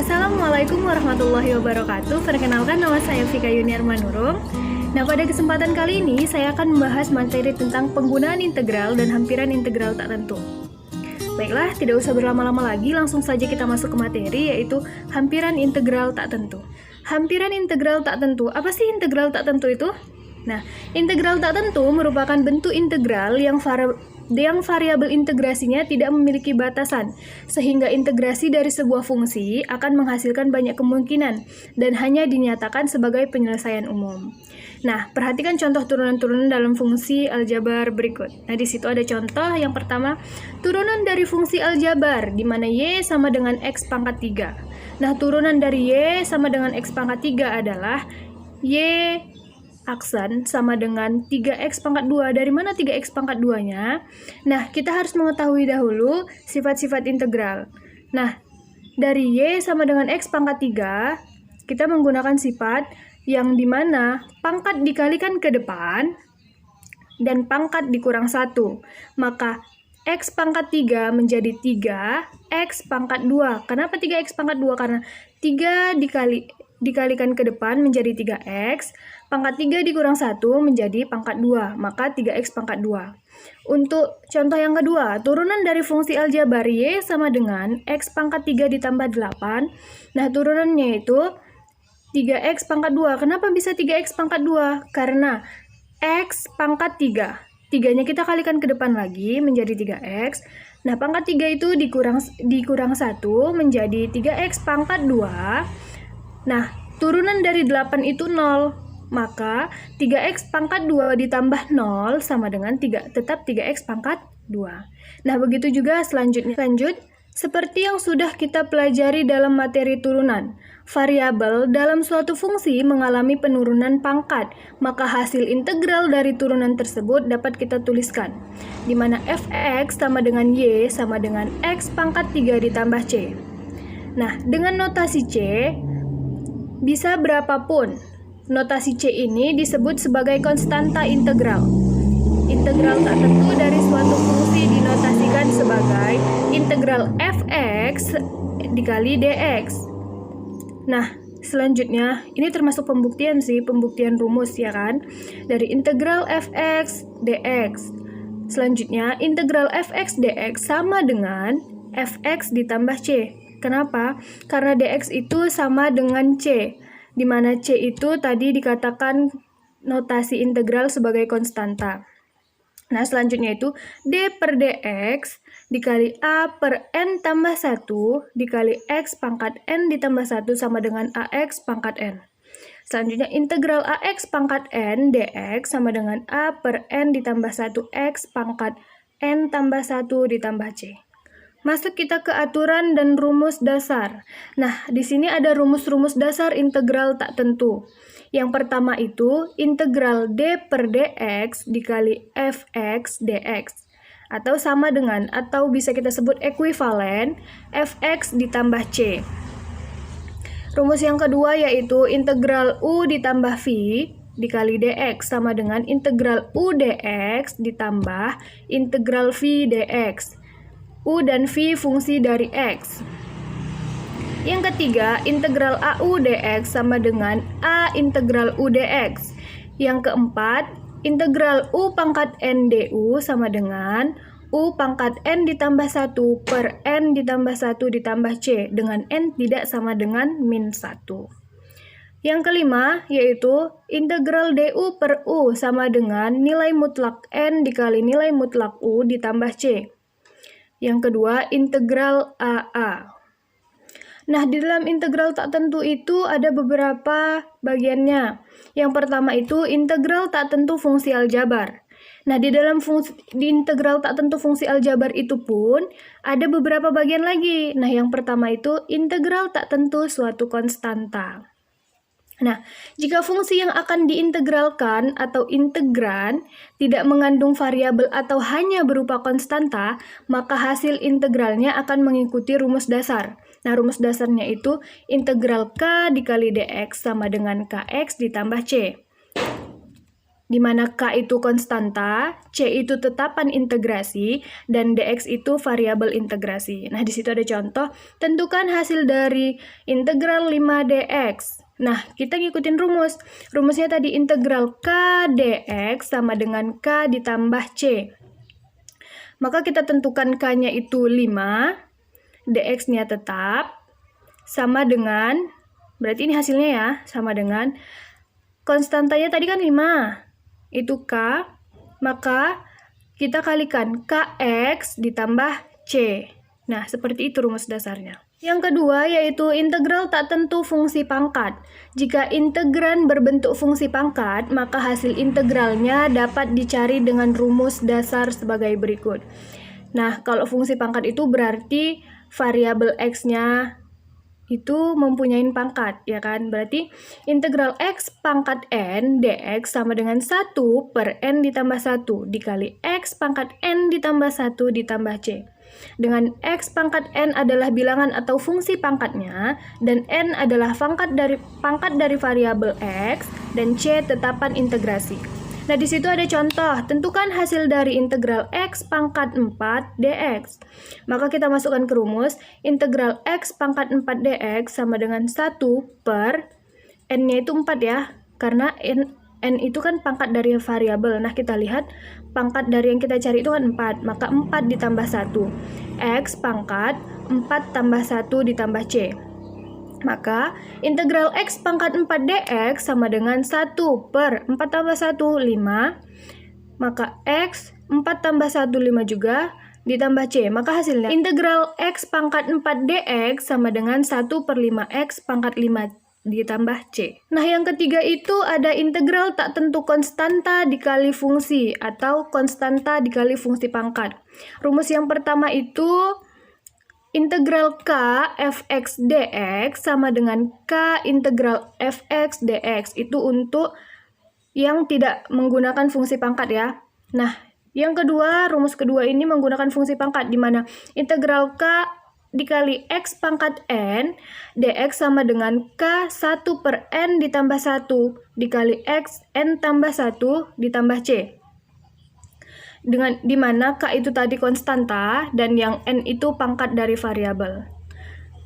Assalamualaikum warahmatullahi wabarakatuh. Perkenalkan, nama saya Vika Yuniar Manurung. Nah, pada kesempatan kali ini saya akan membahas materi tentang penggunaan integral dan hampiran integral tak tentu. Baiklah, tidak usah berlama-lama lagi, langsung saja kita masuk ke materi, yaitu hampiran integral tak tentu. Hampiran integral tak tentu, apa sih integral tak tentu itu? Nah, integral tak tentu merupakan bentuk integral yang variabel integrasinya tidak memiliki batasan, sehingga integrasi dari sebuah fungsi akan menghasilkan banyak kemungkinan dan hanya dinyatakan sebagai penyelesaian umum. Nah, perhatikan contoh turunan-turunan dalam fungsi aljabar berikut. Nah, di situ ada contoh yang pertama, turunan dari fungsi aljabar, di mana y sama dengan x pangkat 3. Nah, turunan dari y sama dengan x pangkat 3 adalah y aksen sama dengan 3x pangkat 2. Dari mana 3x pangkat 2-nya? Nah, kita harus mengetahui dahulu sifat-sifat integral. Nah, dari y sama dengan x pangkat 3, kita menggunakan sifat yang dimana pangkat dikalikan ke depan dan pangkat dikurang 1. Maka x pangkat 3 menjadi 3x pangkat 2. Kenapa 3x pangkat 2? Karena 3 dikalikan ke depan menjadi 3x, pangkat 3 dikurang 1 menjadi pangkat 2, maka 3x pangkat 2. Untuk contoh yang kedua, turunan dari fungsi aljabar y sama dengan x pangkat 3 ditambah 8. Nah, turunannya itu 3x pangkat 2. Kenapa bisa 3x pangkat 2? Karena x pangkat 3. 3-nya kita kalikan ke depan lagi menjadi 3x. Nah, pangkat 3 itu dikurang 1 menjadi 3x pangkat 2. Nah, turunan dari 8 itu 0, maka 3x pangkat 2 ditambah 0 sama dengan tetap 3x pangkat 2. Nah, begitu juga selanjutnya. Lanjut, seperti yang sudah kita pelajari dalam materi turunan, variabel dalam suatu fungsi mengalami penurunan pangkat, maka hasil integral dari turunan tersebut dapat kita tuliskan, di mana fx sama dengan y sama dengan x pangkat 3 ditambah c. Nah, dengan notasi c, bisa berapapun. Notasi C ini disebut sebagai konstanta integral. Integral tak tentu dari suatu fungsi dinotasikan sebagai integral fx dikali dx. Nah, selanjutnya, ini termasuk pembuktian rumus ya kan? Dari integral fx dx. Selanjutnya, integral fx dx sama dengan fx ditambah c. Kenapa? Karena dx itu sama dengan c, di mana c itu tadi dikatakan notasi integral sebagai konstanta. Nah, selanjutnya itu d per dx dikali a per n tambah 1 dikali x pangkat n ditambah 1 sama dengan ax pangkat n. Selanjutnya, integral ax pangkat n dx sama dengan a per n ditambah 1x pangkat n tambah 1 ditambah c. Masuk kita ke aturan dan rumus dasar. Nah, di sini ada rumus-rumus dasar integral tak tentu. Yang pertama itu integral d per dx dikali fx dx. Atau sama dengan, atau bisa kita sebut ekuivalen, fx ditambah c. Rumus yang kedua yaitu integral u ditambah v dikali dx sama dengan integral u dx ditambah integral v dx. U dan V fungsi dari X. Yang ketiga, integral AU dx sama dengan A integral U dx. Yang keempat, integral U pangkat N du sama dengan U pangkat N ditambah 1 per N ditambah 1 ditambah C, dengan N tidak sama dengan min 1. Yang kelima, yaitu integral du per U sama dengan nilai mutlak N dikali nilai mutlak U ditambah C. Yang kedua, integral AA. Nah, di dalam integral tak tentu itu ada beberapa bagiannya. Yang pertama itu integral tak tentu fungsi aljabar. Nah, di integral tak tentu fungsi aljabar itu pun ada beberapa bagian lagi. Nah, yang pertama itu integral tak tentu suatu konstanta. Nah, jika fungsi yang akan diintegralkan atau integran tidak mengandung variabel atau hanya berupa konstanta, maka hasil integralnya akan mengikuti rumus dasar. Nah, rumus dasarnya itu integral k dikali dx sama dengan kx ditambah c. di mana K itu konstanta, C itu tetapan integrasi, dan DX itu variabel integrasi. Nah, di situ ada contoh, tentukan hasil dari integral 5 DX. Nah, kita ngikutin rumus. Rumusnya tadi integral K DX sama dengan K ditambah C. Maka kita tentukan K-nya itu 5, DX-nya tetap, sama dengan, berarti ini hasilnya ya, sama dengan, konstantanya tadi kan 5, itu K, maka kita kalikan KX ditambah C. Nah, seperti itu rumus dasarnya. Yang kedua yaitu integral tak tentu fungsi pangkat. Jika integran berbentuk fungsi pangkat, maka hasil integralnya dapat dicari dengan rumus dasar sebagai berikut. Nah, kalau fungsi pangkat itu berarti variabel X-nya itu mempunyai pangkat, ya kan? Berarti integral X pangkat N dx sama dengan 1 per N ditambah 1 dikali X pangkat N ditambah 1 ditambah C. Dengan X pangkat N adalah bilangan atau fungsi pangkatnya, dan N adalah pangkat dari variabel X, dan C tetapan integrasi. Nah, di situ ada contoh, tentukan hasil dari integral X pangkat 4 dx. Maka kita masukkan ke rumus, integral X pangkat 4 dx sama dengan 1 per N-nya itu 4 ya, karena N itu kan pangkat dari variabel. Nah, kita lihat pangkat dari yang kita cari itu kan 4, maka 4 ditambah 1. X pangkat 4 tambah 1 ditambah C. Maka integral X pangkat 4 dx sama dengan 1 per 4 tambah 1, 5. Maka X 4 tambah 1, 5 juga, ditambah C. Maka hasilnya integral X pangkat 4 dx sama dengan 1 per 5X pangkat 5 ditambah C. Nah, yang ketiga itu ada integral tak tentu konstanta dikali fungsi atau konstanta dikali fungsi pangkat. Rumus yang pertama itu integral K fx dx sama dengan K integral fx dx. Itu untuk yang tidak menggunakan fungsi pangkat ya. Nah, yang kedua, rumus kedua ini menggunakan fungsi pangkat, di mana integral K dikali X pangkat N dx sama dengan K 1 per N ditambah 1 dikali X N tambah 1 ditambah C. Di mana K itu tadi konstanta dan yang N itu pangkat dari variabel.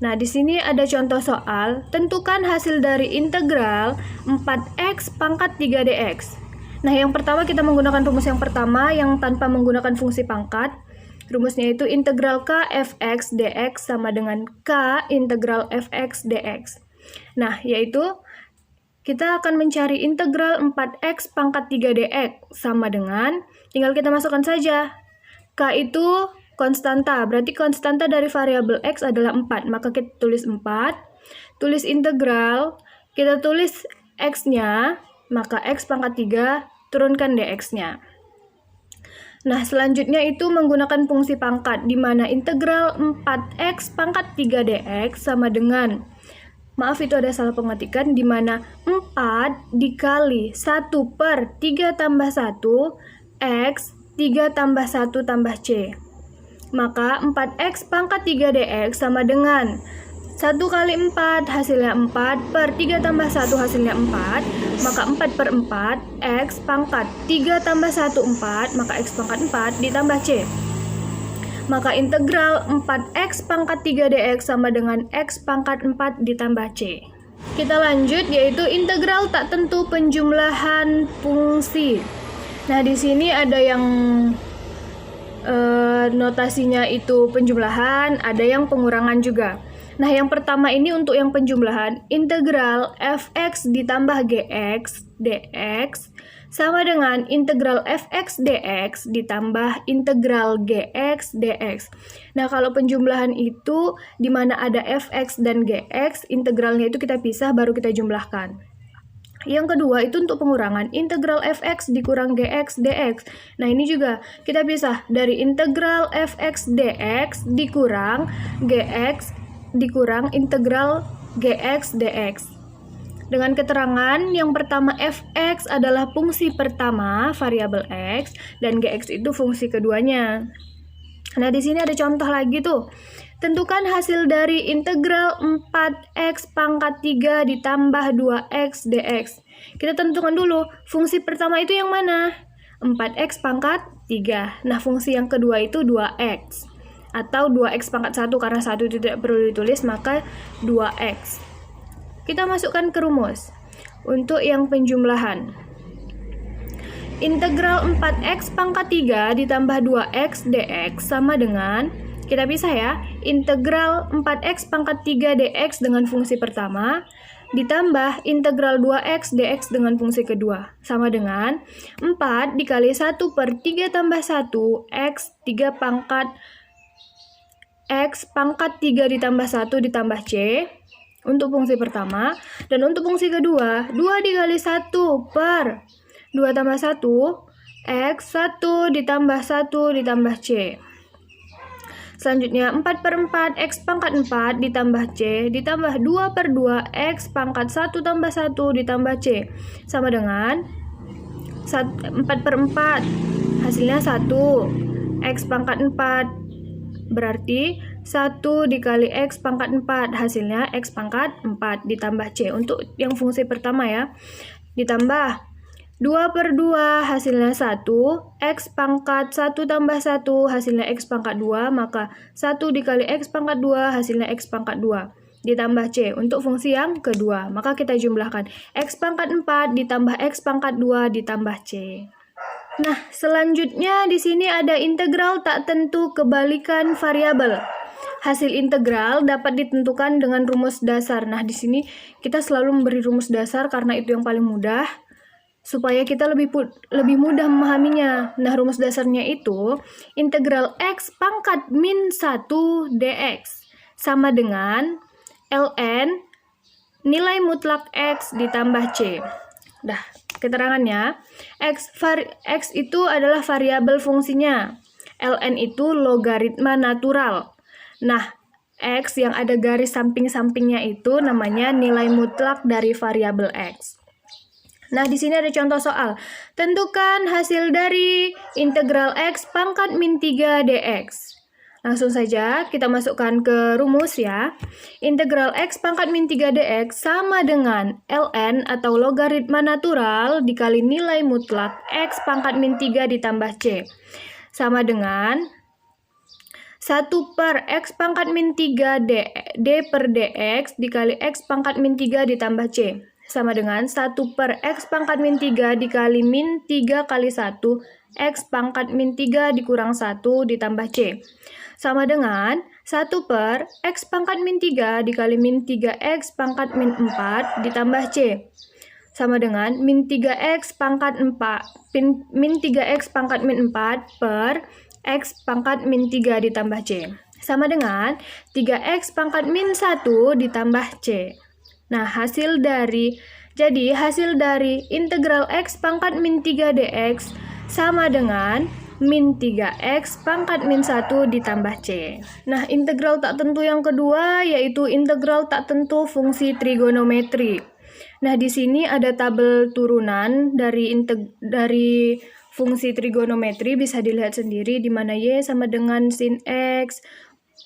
Nah, di sini ada contoh soal, tentukan hasil dari integral 4X pangkat 3 dx. Nah, yang pertama kita menggunakan rumus yang pertama yang tanpa menggunakan fungsi pangkat. Rumusnya itu integral K fx dx sama dengan K integral fx dx. Nah, yaitu kita akan mencari integral 4x pangkat 3 dx sama dengan, tinggal kita masukkan saja. K itu konstanta, berarti konstanta dari variabel X adalah 4. Maka kita tulis 4, tulis integral, kita tulis X-nya, maka X pangkat 3, turunkan dx-nya. Nah, selanjutnya itu menggunakan fungsi pangkat, di mana integral 4x pangkat 3 dx sama dengan, maaf itu ada salah pengetikan, di mana 4 dikali 1 per 3 tambah 1, x, 3 tambah 1 tambah c. Maka 4x pangkat 3 dx sama dengan 1 kali 4 hasilnya 4 per 3 tambah 1 hasilnya 4, maka 4 per 4 X pangkat 3 tambah 1 4, maka X pangkat 4 ditambah C. Maka integral 4X pangkat 3 dx sama dengan X pangkat 4 ditambah C. Kita lanjut yaitu integral tak tentu penjumlahan fungsi. Nah, di sini ada yang notasinya itu penjumlahan, ada yang pengurangan juga. Nah, yang pertama ini untuk yang penjumlahan, integral fx ditambah gx dx sama dengan integral fx dx ditambah integral gx dx. Nah, kalau penjumlahan itu di mana ada fx dan gx, integralnya itu kita pisah baru kita jumlahkan. Yang kedua itu untuk pengurangan, integral fx dikurang gx dx. Nah, ini juga kita pisah dari integral fx dx dikurang gx dikurang integral gx dx. Dengan keterangan yang pertama fx adalah fungsi pertama variabel x dan gx itu fungsi keduanya. Nah, di sini ada contoh lagi tuh. Tentukan hasil dari integral 4x pangkat 3 ditambah 2x dx. Kita tentukan dulu, fungsi pertama itu yang mana? 4x pangkat 3. Nah, fungsi yang kedua itu 2x. Atau 2x pangkat 1, karena 1 itu tidak perlu ditulis, maka 2x. Kita masukkan ke rumus. Untuk yang penjumlahan, integral 4x pangkat 3 ditambah 2x dx sama dengan, kita pisah ya, integral 4x pangkat 3 dx dengan fungsi pertama ditambah integral 2x dx dengan fungsi kedua sama dengan 4 dikali 1 per 3 tambah 1 x 3 pangkat x pangkat 3 ditambah 1 ditambah c untuk fungsi pertama, dan untuk fungsi kedua 2 dikali 1 per 2 tambah 1 x 1 ditambah 1 ditambah c. Selanjutnya 4 per 4 x pangkat 4 ditambah c ditambah 2 per 2 x pangkat 1 tambah 1 ditambah c sama dengan 4 per 4 hasilnya 1 x pangkat 4 berarti 1 dikali x pangkat 4 hasilnya x pangkat 4 ditambah c untuk yang fungsi pertama ya, ditambah 2 per 2 hasilnya 1 x pangkat 1 tambah 1 hasilnya x pangkat 2, maka 1 dikali x pangkat 2 hasilnya x pangkat 2 ditambah c untuk fungsi yang kedua, maka kita jumlahkan x pangkat 4 ditambah x pangkat 2 ditambah c. Nah, selanjutnya di sini ada integral tak tentu kebalikan variabel. Hasil integral dapat ditentukan dengan rumus dasar. Nah, di sini kita selalu memberi rumus dasar karena itu yang paling mudah, supaya kita lebih mudah memahaminya. Nah, rumus dasarnya itu integral x pangkat min 1 dx sama dengan ln nilai mutlak x ditambah c. Dah, keterangannya, x itu adalah variabel fungsinya, ln itu logaritma natural. Nah, x yang ada garis samping-sampingnya itu namanya nilai mutlak dari variabel x. Nah, di sini ada contoh soal. Tentukan hasil dari integral x pangkat min 3 dx. Langsung saja kita masukkan ke rumus ya. Integral x pangkat min 3 dx sama dengan ln atau logaritma natural dikali nilai mutlak x pangkat min 3 ditambah c. Sama dengan 1 per x pangkat min 3 d per dx dikali x pangkat min 3 ditambah c. Sama dengan 1 per x pangkat min 3 dikali min 3 kali 1 x pangkat min 3 dikurang 1 ditambah c. Sama dengan 1 per x pangkat min 3 dikali min 3x pangkat min 4 ditambah c. Sama dengan min 3x pangkat 4 min 3x pangkat min 4 per x pangkat min 3 ditambah c. Sama dengan 3x pangkat min 1 ditambah c. Nah, hasil dari integral x pangkat min 3 dx sama dengan min 3x pangkat min 1 ditambah c. Nah, integral tak tentu yang kedua yaitu integral tak tentu fungsi trigonometri. Nah, di sini ada tabel turunan dari fungsi trigonometri, bisa dilihat sendiri di mana y sama dengan sin x,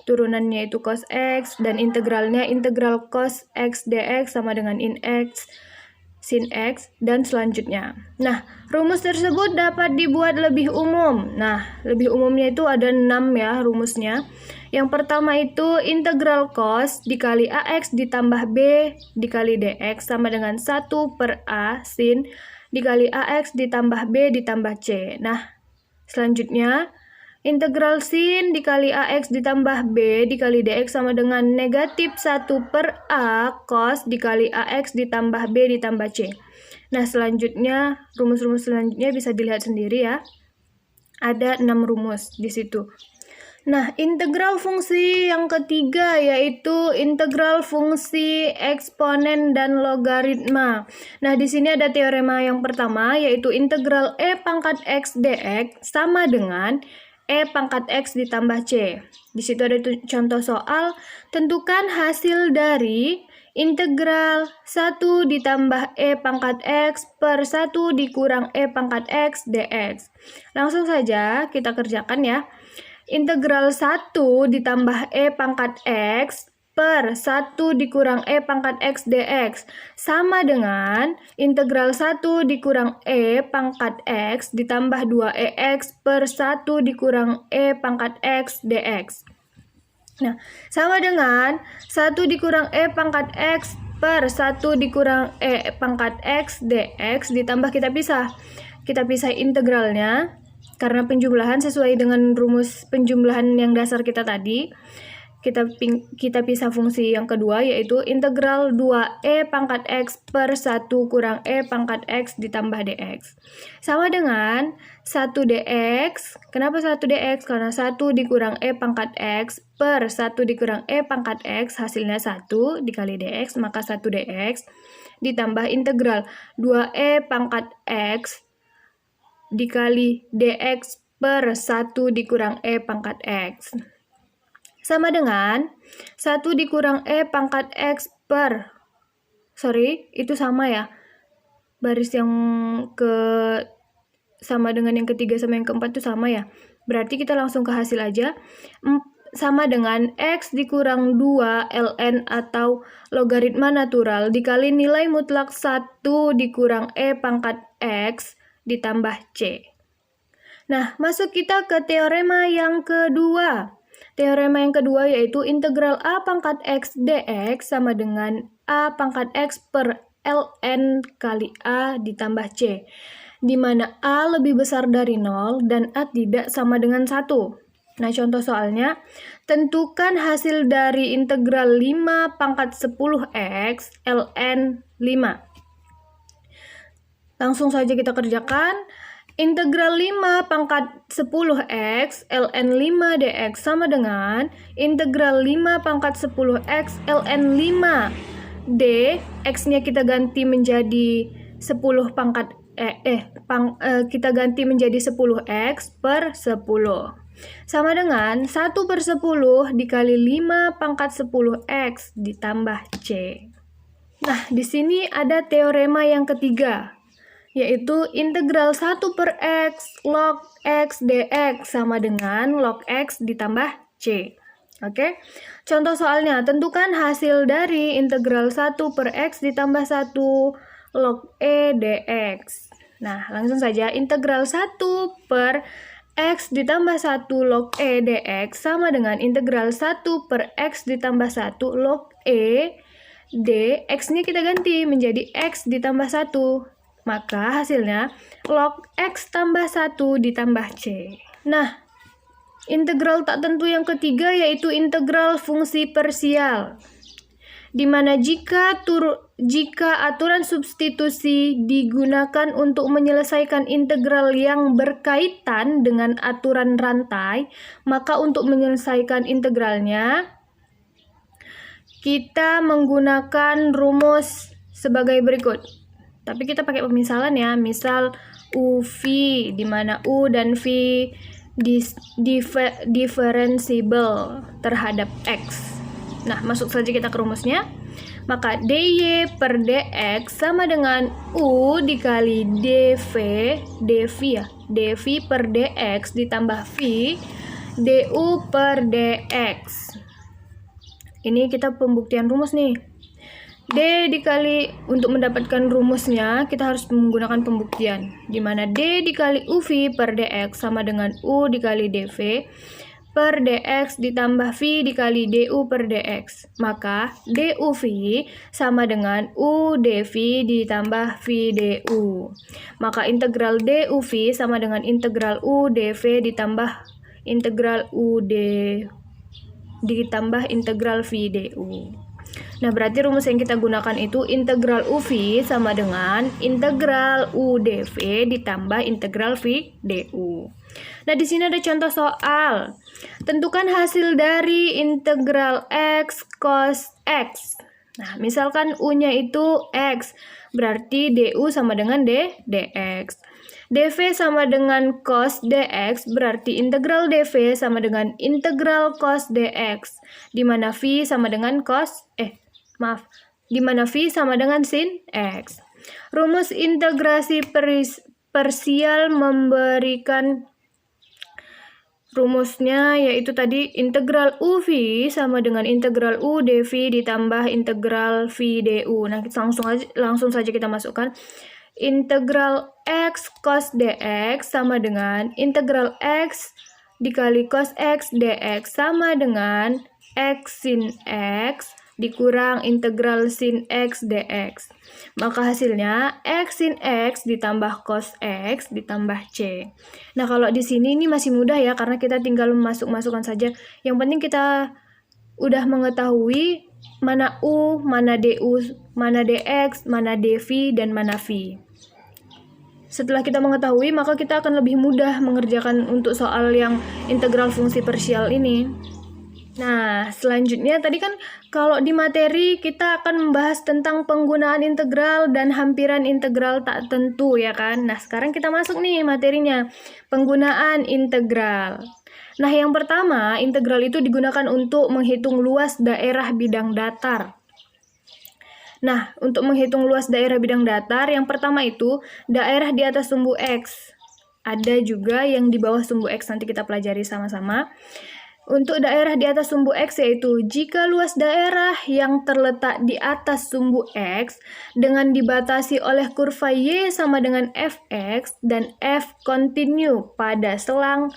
turunannya itu cos x, dan integralnya integral cos x dx sama dengan in x, sin x, dan selanjutnya. Nah, rumus tersebut dapat dibuat lebih umum. Nah, lebih umumnya itu ada 6 ya rumusnya. Yang pertama itu integral cos dikali ax ditambah b dikali dx sama dengan 1 per a sin dikali ax ditambah b ditambah c. Nah, selanjutnya integral sin dikali ax ditambah b dikali dx sama dengan negatif 1 per a cos dikali ax ditambah b ditambah c. Nah, selanjutnya, rumus-rumus selanjutnya bisa dilihat sendiri ya. Ada 6 rumus di situ. Nah, integral fungsi yang ketiga yaitu integral fungsi eksponen dan logaritma. Nah, di sini ada teorema yang pertama yaitu integral e pangkat x dx sama dengan e pangkat x ditambah c. Di situ ada contoh soal, tentukan hasil dari integral 1 ditambah e pangkat x per 1 dikurang e pangkat x dx. Langsung saja kita kerjakan ya. integral 1 ditambah E pangkat X per 1 dikurang E pangkat X dx sama dengan integral 1 dikurang E pangkat X ditambah 2EX per 1 dikurang E pangkat X dx. Nah, sama dengan 1 dikurang E pangkat X per 1 dikurang E pangkat X dx ditambah kita pisah. Kita pisah integralnya karena penjumlahan sesuai dengan rumus penjumlahan yang dasar kita tadi. Kita pisah fungsi yang kedua yaitu integral 2E pangkat X per 1 kurang E pangkat X ditambah dx. Sama dengan 1 dx. Kenapa 1 dx? Karena 1 dikurang E pangkat X per 1 dikurang E pangkat X hasilnya 1 dikali dx, maka 1 dx ditambah integral 2E pangkat X dikali dx per 1 dikurang E pangkat X. Sama dengan 1 dikurang E pangkat X per, itu sama ya. Baris yang sama dengan yang ketiga sama yang keempat itu sama ya. Berarti kita langsung ke hasil aja. Sama dengan X dikurang 2 ln atau logaritma natural dikali nilai mutlak 1 dikurang E pangkat X ditambah C. Nah, masuk kita ke teorema yang kedua. Teorema yang kedua yaitu integral A pangkat X dx sama dengan A pangkat X per ln kali A ditambah C, di mana A lebih besar dari 0 dan A tidak sama dengan 1. Nah, contoh soalnya, tentukan hasil dari integral 5 pangkat 10x ln 5. Langsung saja kita kerjakan. Integral 5 pangkat 10x ln 5 dx sama dengan integral 5 pangkat 10x ln 5 d. X-nya kita ganti menjadi 10 pangkat kita ganti menjadi 10x per 10. Sama dengan 1 per 10 dikali 5 pangkat 10x ditambah C. Nah, di sini ada teorema yang ketiga, yaitu integral 1 per x log x dx sama dengan log x ditambah C. Oke, contoh soalnya, tentukan hasil dari integral 1 per x ditambah 1 log e dx. Nah, langsung saja, integral 1 per x ditambah 1 log e dx sama dengan integral 1 per x ditambah 1 log e d. X-nya kita ganti menjadi x ditambah 1. Maka hasilnya log x tambah 1 ditambah C. Nah, integral tak tentu yang ketiga yaitu integral fungsi parsial, di mana jika aturan substitusi digunakan untuk menyelesaikan integral yang berkaitan dengan aturan rantai, maka untuk menyelesaikan integralnya kita menggunakan rumus sebagai berikut. Tapi kita pakai pemisalan ya, misal UV, di mana U dan V differentiable terhadap X. Nah, masuk saja kita ke rumusnya. Maka dy per dx sama dengan U dikali dv ya, dv per dx ditambah V du per dx. Ini kita pembuktian rumus nih. D dikali, untuk mendapatkan rumusnya kita harus menggunakan pembuktian, di mana D dikali UV per dx sama dengan U dikali dV per dx ditambah V dikali du per dx. Maka duV sama dengan U dV ditambah V du. Maka integral duV sama dengan integral U dV ditambah integral U ditambah integral V du. Nah, berarti rumus yang kita gunakan itu integral UV sama dengan integral UdV ditambah integral V du. Nah, di sini ada contoh soal. Tentukan hasil dari integral X cos X. Nah, misalkan U-nya itu X, berarti du sama dengan dx. dv sama dengan cos dx, berarti integral dv sama dengan integral cos dx, di mana V sama dengan di mana V sama dengan sin X. Rumus integrasi parsial memberikan Rumusnya yaitu tadi integral UV sama dengan integral U dV ditambah integral V du. Nah, langsung saja kita masukkan. Integral X cos dx sama dengan integral X dikali cos X dx sama dengan X sin X dikurang integral sin X dx. Maka hasilnya X sin X ditambah cos X ditambah C. Nah, kalau di sini ini masih mudah ya, karena kita tinggal masukkan saja. Yang penting kita udah mengetahui mana U, mana DU, mana DX, mana DV, dan mana V. Setelah kita mengetahui, maka kita akan lebih mudah mengerjakan untuk soal yang integral fungsi parsial ini. Nah, selanjutnya tadi kan kalau di materi kita akan membahas tentang penggunaan integral dan hampiran integral tak tentu ya kan. Nah, sekarang kita masuk nih materinya, penggunaan integral. Nah, yang pertama, integral itu digunakan untuk menghitung luas daerah bidang datar. Nah, untuk menghitung luas daerah bidang datar, yang pertama itu daerah di atas sumbu X. Ada juga yang di bawah sumbu X, nanti kita pelajari sama-sama. Untuk daerah di atas sumbu X yaitu jika luas daerah yang terletak di atas sumbu X dengan dibatasi oleh kurva Y sama dengan Fx dan F kontinu pada selang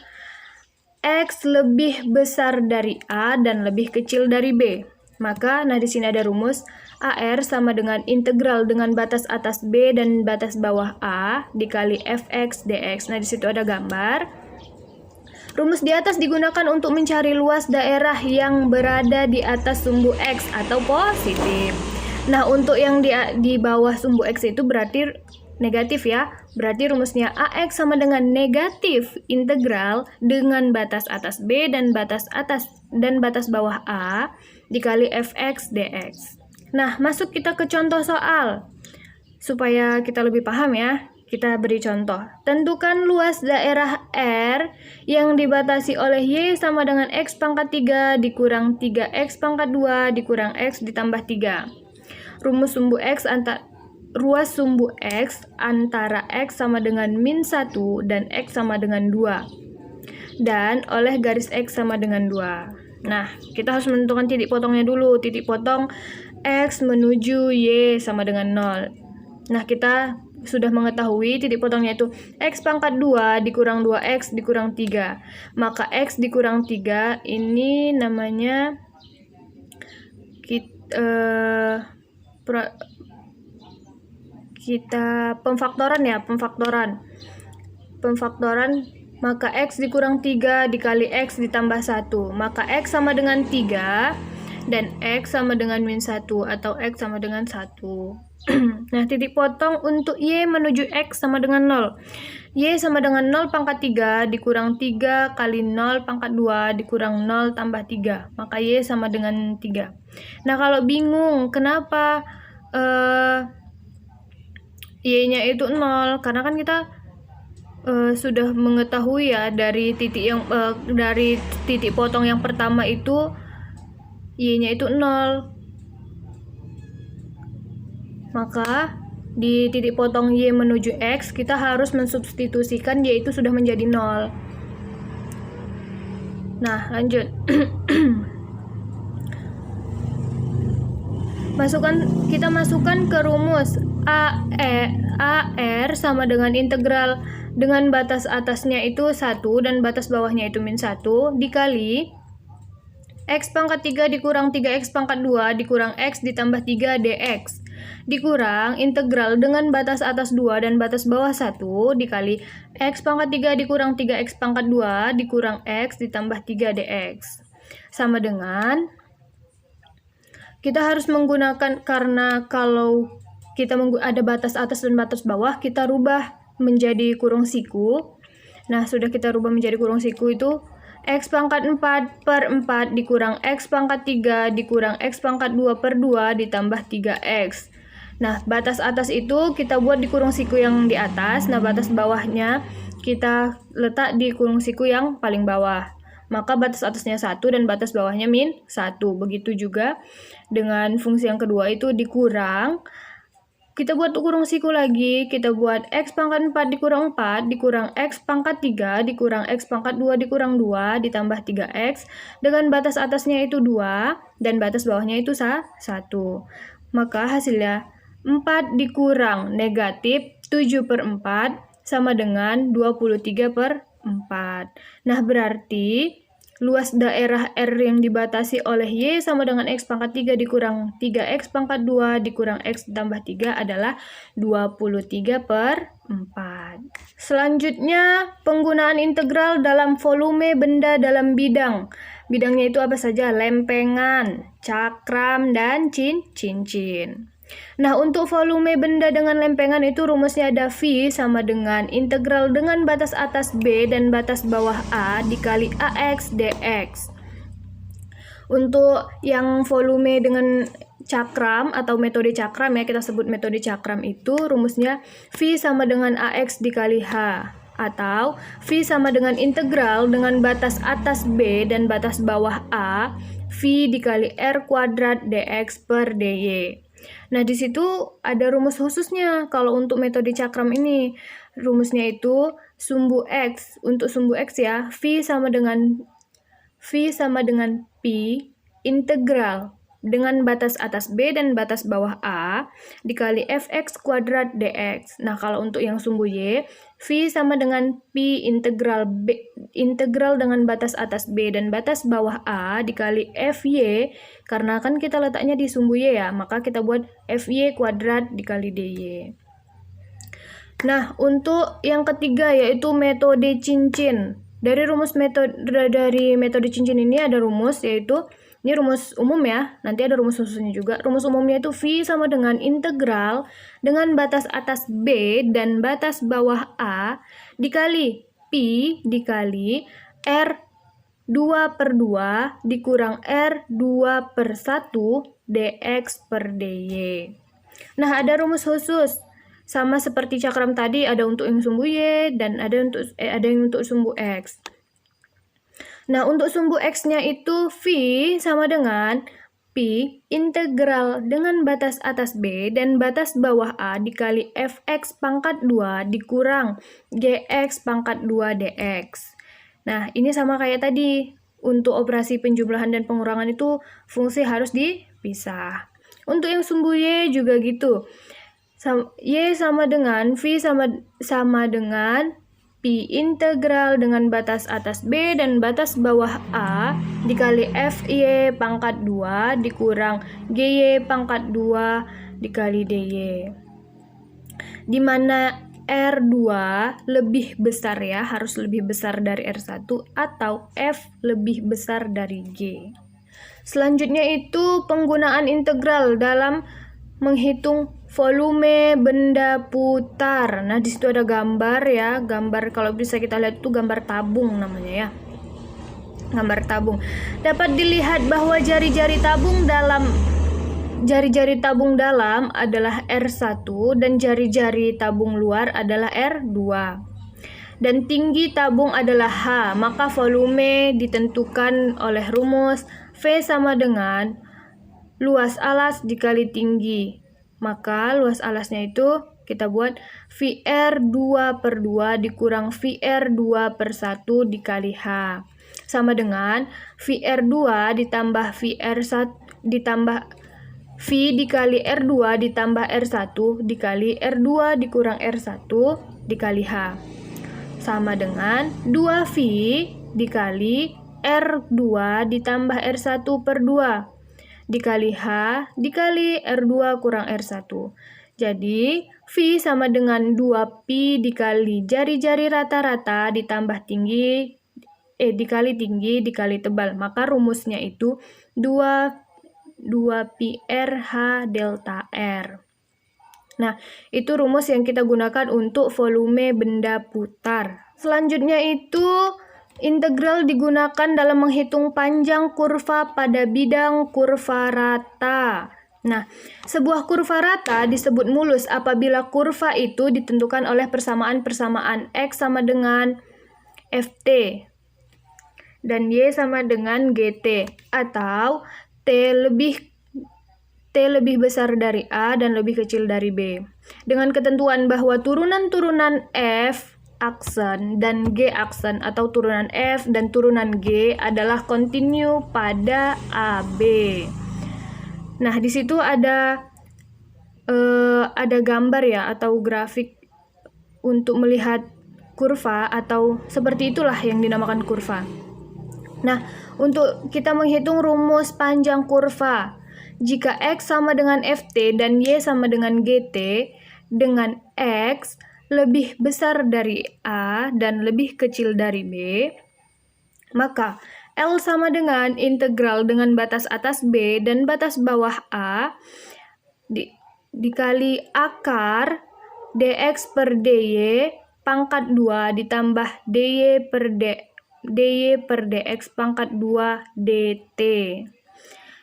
X lebih besar dari A dan lebih kecil dari B. Maka, nah di sini ada rumus AR sama dengan integral dengan batas atas B dan batas bawah A dikali Fx dx. Nah di situ ada gambar. Rumus di atas digunakan untuk mencari luas daerah yang berada di atas sumbu X atau positif. Nah, untuk yang di bawah sumbu X itu berarti negatif ya. Berarti rumusnya AX sama dengan negatif integral dengan batas atas B dan batas bawah A dikali Fx dx. Nah, masuk kita ke contoh soal. Supaya kita lebih paham ya. Kita beri contoh. Tentukan luas daerah R yang dibatasi oleh Y sama dengan X pangkat 3 dikurang 3X pangkat 2 dikurang X ditambah 3. Ruas sumbu X antara X sama dengan min 1 dan X sama dengan 2. Dan oleh garis X sama dengan 2. Nah, kita harus menentukan titik potongnya dulu. Titik potong X menuju Y sama dengan 0. Nah, kita sudah mengetahui titik potongnya itu X pangkat 2 dikurang 2X dikurang 3. Maka X dikurang 3 ini namanya kita pemfaktoran ya, pemfaktoran. Maka X dikurang 3 dikali X ditambah 1. Maka X sama dengan 3 dan X sama dengan min 1 atau X sama dengan 1. Nah, titik potong untuk Y menuju X sama dengan 0. Y sama dengan 0 pangkat 3 dikurang 3 kali 0 pangkat 2 dikurang 0 tambah 3. Maka Y sama dengan 3. Nah, kalau bingung kenapa Y-nya itu 0, karena kan kita sudah mengetahui ya dari titik potong yang pertama itu Y-nya itu 0. Maka di titik potong Y menuju X kita harus mensubstitusikan Y itu sudah menjadi 0. Nah, lanjut. Kita masukkan ke rumus AR sama dengan integral dengan batas atasnya itu 1 dan batas bawahnya itu min 1 dikali X pangkat 3 dikurang 3X pangkat 2 dikurang X ditambah 3 dx dikurang integral dengan batas atas 2 dan batas bawah 1 dikali X pangkat 3 dikurang 3X pangkat 2 dikurang X ditambah 3 dx. Sama dengan kita harus menggunakan, karena kalau kita ada batas atas dan batas bawah, kita rubah menjadi kurung siku. Nah, sudah kita rubah menjadi kurung siku itu X pangkat 4 per 4 dikurang X pangkat 3 dikurang X pangkat 2 per 2 ditambah 3X. Nah, batas atas itu kita buat di kurung siku yang di atas. Nah, batas bawahnya kita letak di kurung siku yang paling bawah. Maka batas atasnya 1 dan batas bawahnya min 1. Begitu juga dengan fungsi yang kedua itu dikurang Kita buat kurung siku lagi, kita buat X pangkat 4 dikurang 4, dikurang X pangkat 3, dikurang X pangkat 2, dikurang 2, ditambah 3X, dengan batas atasnya itu 2, dan batas bawahnya itu 1. Maka hasilnya 4 dikurang negatif 7/4 sama dengan 23/4. Nah, berarti luas daerah R yang dibatasi oleh Y sama dengan X pangkat 3 dikurang 3X pangkat 2 dikurang X ditambah 3 adalah 23/4. Selanjutnya, penggunaan integral dalam volume benda dalam bidang. Bidangnya itu apa saja? Lempengan, cakram, dan cincin. Nah, untuk volume benda dengan lempengan itu rumusnya ada V sama dengan integral dengan batas atas B dan batas bawah A dikali AX dx. Untuk yang volume dengan cakram atau metode cakram ya, kita sebut metode cakram itu rumusnya V sama dengan AX dikali H. Atau V sama dengan integral dengan batas atas B dan batas bawah A V dikali R kuadrat dx per dy. Nah, di situ ada rumus khususnya kalau untuk metode cakram ini. Rumusnya itu sumbu X. Untuk sumbu X ya, V sama dengan P integral dengan batas atas B dan batas bawah A dikali fx kuadrat dx. Nah, kalau untuk yang sumbu Y, V sama dengan P integral dengan batas atas B dan batas bawah A dikali Fy, karena kan kita letaknya di sumbu Y ya, maka kita buat Fy kuadrat dikali dy. Nah, untuk yang ketiga yaitu metode cincin. Dari metode cincin ini ada rumus, yaitu ini rumus umum ya, nanti ada rumus khususnya juga. Rumus umumnya itu V sama dengan integral dengan batas atas B dan batas bawah A dikali P dikali R 2/2 dikurang R 2/1 dx per dy. Nah, ada rumus khusus. Sama seperti cakram tadi, ada untuk yang sumbu Y dan ada yang untuk sumbu X. Nah, untuk sumbu X-nya itu V sama dengan P integral dengan batas atas B dan batas bawah A dikali Fx pangkat 2 dikurang Gx pangkat 2 dx. Nah, ini sama kayak tadi. Untuk operasi penjumlahan dan pengurangan itu fungsi harus dipisah. Untuk yang sumbu Y juga gitu. Y sama dengan V sama dengan P integral dengan batas atas B dan batas bawah A dikali Fy pangkat 2 dikurang Gy pangkat 2 dikali dy. Di mana R2 lebih besar ya, harus lebih besar dari R1 atau F lebih besar dari G. Selanjutnya itu penggunaan integral dalam menghitung volume benda putar. Nah, di situ ada gambar ya, gambar kalau bisa kita lihat itu gambar tabung namanya ya. Gambar tabung. Dapat dilihat bahwa jari-jari tabung dalam adalah R1 dan jari-jari tabung luar adalah R2. Dan tinggi tabung adalah H, maka volume ditentukan oleh rumus V sama dengan luas alas dikali tinggi. Maka luas alasnya itu kita buat VR 2/2 dikurang VR 2/1 dikali H. Sama dengan VR2 ditambah VR1 ditambah V dikali R2 ditambah R1 dikali R2 dikurang R1 dikali H. Sama dengan 2V dikali R2 ditambah R1/2 dikali H dikali R2 kurang R1. Jadi, V sama dengan 2Pi dikali jari-jari rata-rata ditambah dikali tinggi dikali tebal. Maka rumusnya itu 2Pi RH delta R. Nah, itu rumus yang kita gunakan untuk volume benda putar. Selanjutnya itu integral digunakan dalam menghitung panjang kurva pada bidang kurva rata. Nah, sebuah kurva rata disebut mulus apabila kurva itu ditentukan oleh persamaan-persamaan X sama dengan Ft dan Y sama dengan Gt, atau T T lebih besar dari A dan lebih kecil dari B. Dengan ketentuan bahwa turunan-turunan F aksen dan G aksen atau turunan F dan turunan G adalah kontinu pada AB. Nah, di situ ada gambar ya atau grafik untuk melihat kurva atau seperti itulah yang dinamakan kurva. Nah, untuk kita menghitung rumus panjang kurva, jika X sama dengan FT dan Y sama dengan GT, dengan X lebih besar dari A dan lebih kecil dari B, maka L sama dengan integral dengan batas atas B dan batas bawah A dikali akar dx per dy pangkat 2 ditambah dy per dx pangkat 2 dt.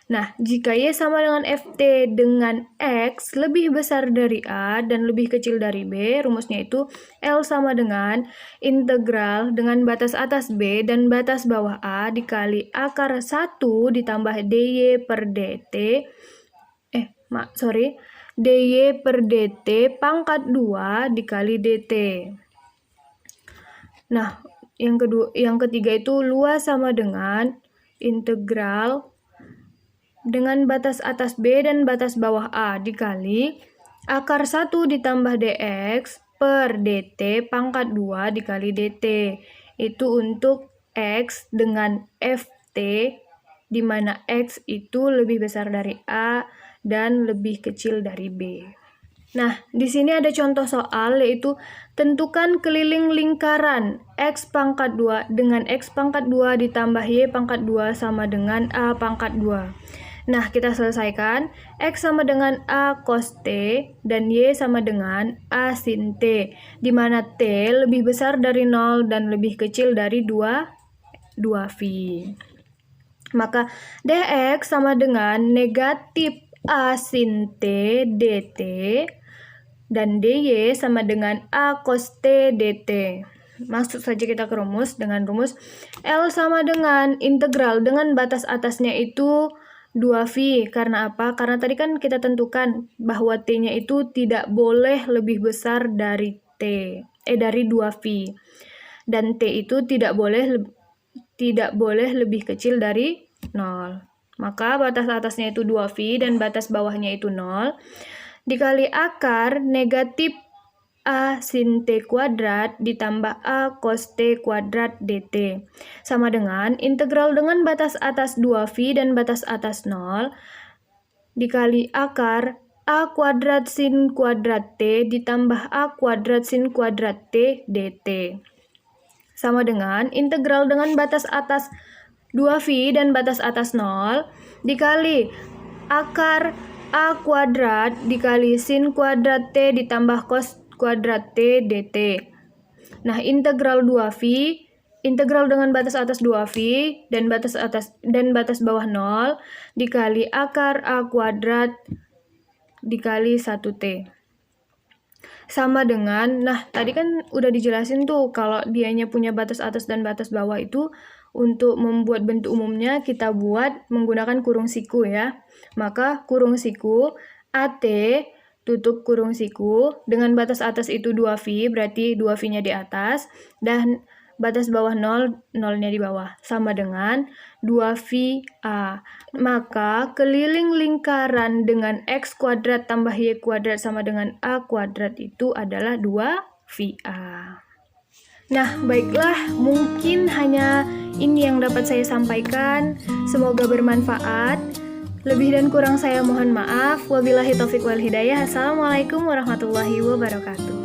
Nah, jika Y sama dengan FT dengan X lebih besar dari A dan lebih kecil dari B, rumusnya itu L sama dengan integral dengan batas atas B dan batas bawah A dikali akar 1 ditambah dy per dt, dy per dt pangkat 2 dikali dt. Nah, yang ketiga itu luas sama dengan integral dengan batas atas B dan batas bawah A dikali akar 1 ditambah dx per dt pangkat 2 dikali dt. Itu untuk X dengan FT, di mana X itu lebih besar dari A dan lebih kecil dari B. Nah, di sini ada contoh soal yaitu tentukan keliling lingkaran X pangkat 2 dengan X pangkat 2 ditambah Y pangkat 2 sama dengan A pangkat 2. Nah, kita selesaikan. X sama dengan A cos T dan Y sama dengan A sin T, di mana T lebih besar dari 0 dan lebih kecil dari 2V. Maka dx sama dengan negatif A sin T dt dan dy sama dengan A cos T dt. Masuk saja kita ke rumus dengan rumus L sama dengan integral dengan batas atasnya itu 2V. Karena apa? Karena tadi kan kita tentukan bahwa T-nya itu tidak boleh lebih besar dari dari 2V. Dan T itu tidak boleh lebih kecil dari 0. Maka batas atasnya itu 2V dan batas bawahnya itu 0. Dikali akar negatif A sin T kuadrat ditambah A cos T kuadrat dt. Sama dengan integral dengan batas atas 2V dan batas atas 0 dikali akar A kuadrat sin kuadrat T ditambah A kuadrat sin kuadrat T dt. Sama dengan integral dengan batas atas 2V dan batas atas 0 dikali akar A kuadrat dikali sin kuadrat T ditambah cos kuadrat T dt. Nah, integral 2V, integral dengan batas atas 2V dan batas bawah 0 dikali akar A kuadrat dikali 1T. Sama dengan, nah tadi kan udah dijelasin tuh kalau dianya punya batas atas dan batas bawah itu untuk membuat bentuk umumnya kita buat menggunakan kurung siku ya. Maka kurung siku AT tutup kurung siku dengan batas atas itu 2V, berarti 2V-nya di atas dan batas bawah 0, 0-nya di bawah, sama dengan 2VA. Maka keliling lingkaran dengan X kuadrat tambah Y kuadrat sama dengan A kuadrat itu adalah 2VA. Nah, baiklah, mungkin hanya ini yang dapat saya sampaikan. Semoga bermanfaat. Lebih dan kurang saya mohon maaf. Wabillahi taufiq wal hidayah. Assalamualaikum warahmatullahi wabarakatuh.